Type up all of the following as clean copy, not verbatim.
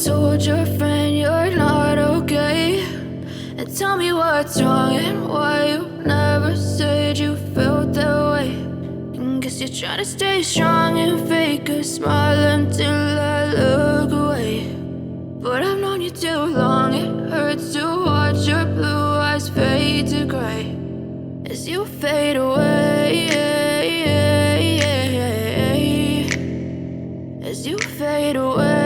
told your friend you're not okay, and tell me what's wrong and why you never said you felt that way. And guess you're trying to stay strong and fake a smile until I look away. But I've known you too long, it hurts to watch your blue eyes fade to gray as you fade away, as you fade away.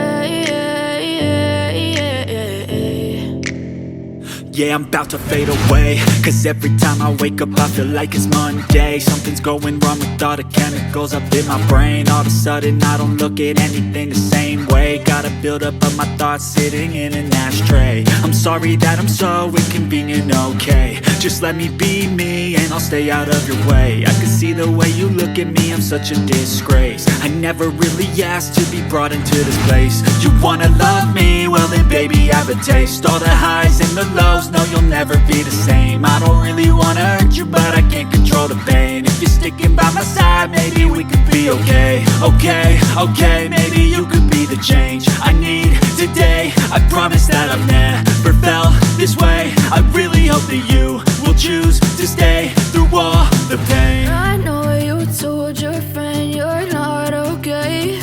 Yeah, I'm about to fade away, cause every time I wake up I feel like it's Monday. Something's going wrong with all the chemicals up in my brain. All of a sudden I don't look at anything the same way. Gotta build up of my thoughts sitting in an ashtray. I'm sorry that I'm so inconvenient, okay. Just let me be me and I'll stay out of your way. I can see the way you look at me, I'm such a disgrace. I never really asked to be brought into this place. You wanna love me? Well then baby I have a taste. All the highs and the lows, no you'll never be the same. I don't really wanna hurt you but I can't control the pain. If you're sticking by my side maybe we could be okay. Okay, maybe you could be the change I need today. I promise that I've never felt this way. I really hope that you will choose to stay through all the pain. I know you told your friend you're not okay,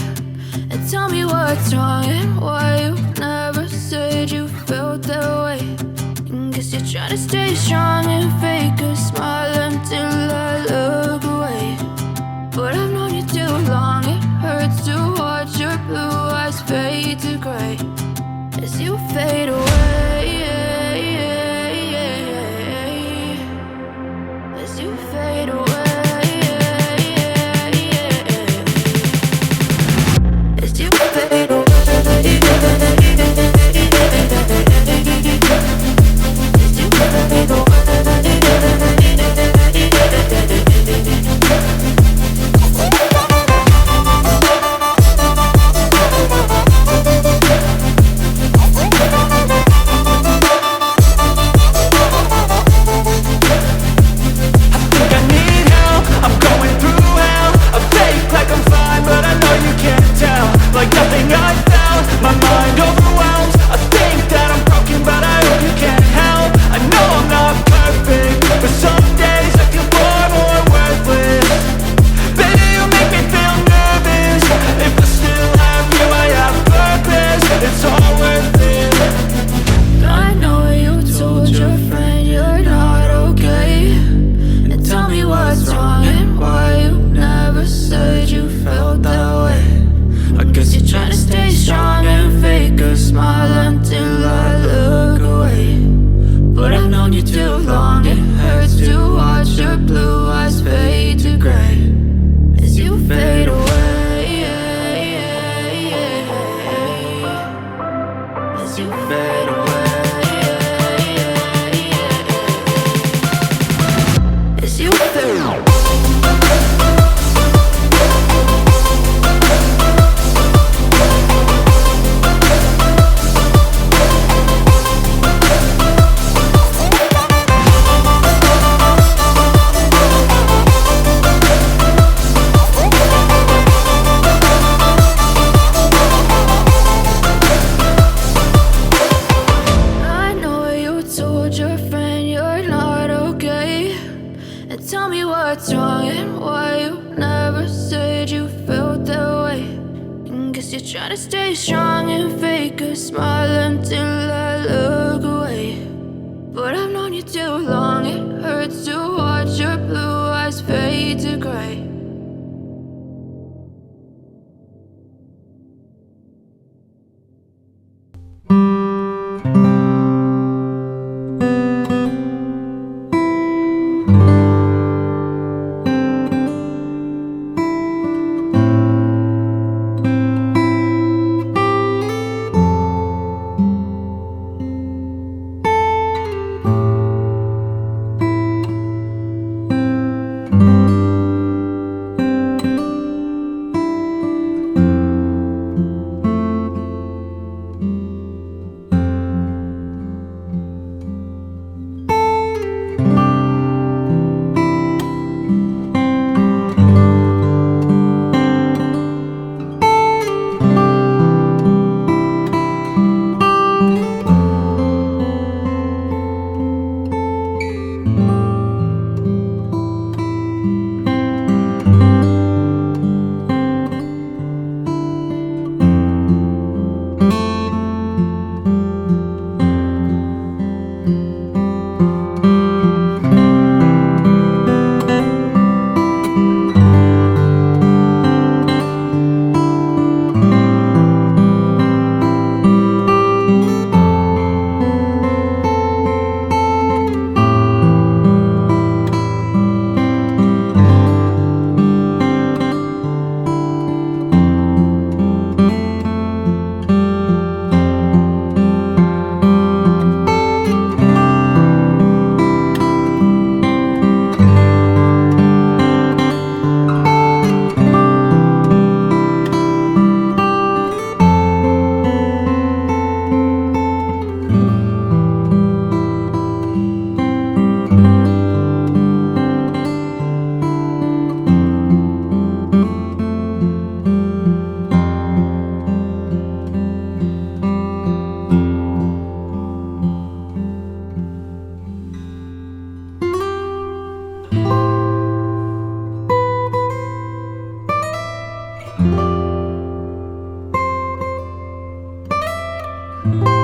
and tell me what's wrong and why you never said you felt that way. And guess you're trying to stay strong and fake a smile until I look away. But I've known you too long, it hurts to watch your blue eyes fade to gray as you fade away, as you fade away, as you fade away. Like nothing I felt, my mind overwhelmed. I think that I'm broken but I hope you can't help. I know I'm not perfect, but some days I feel far more worthless. Baby, you make me feel nervous. If I still have you, I have purpose. It's all worth it. I know you told your friend you're not okay, and tell me what's wrong and why you never said you felt that way. I guess you're trying to stay strong and fake a smile until I look away. But I've known you too long, it hurts to watch your blue eyes fade to gray as you fade away, as you fade away, as you fade away. Tell me what's wrong and why you never said you felt that way. And guess you're trying to stay strong and fake a smile until I look away. But I've known you too long, it hurts to watch your blue eyes fade to gray. you.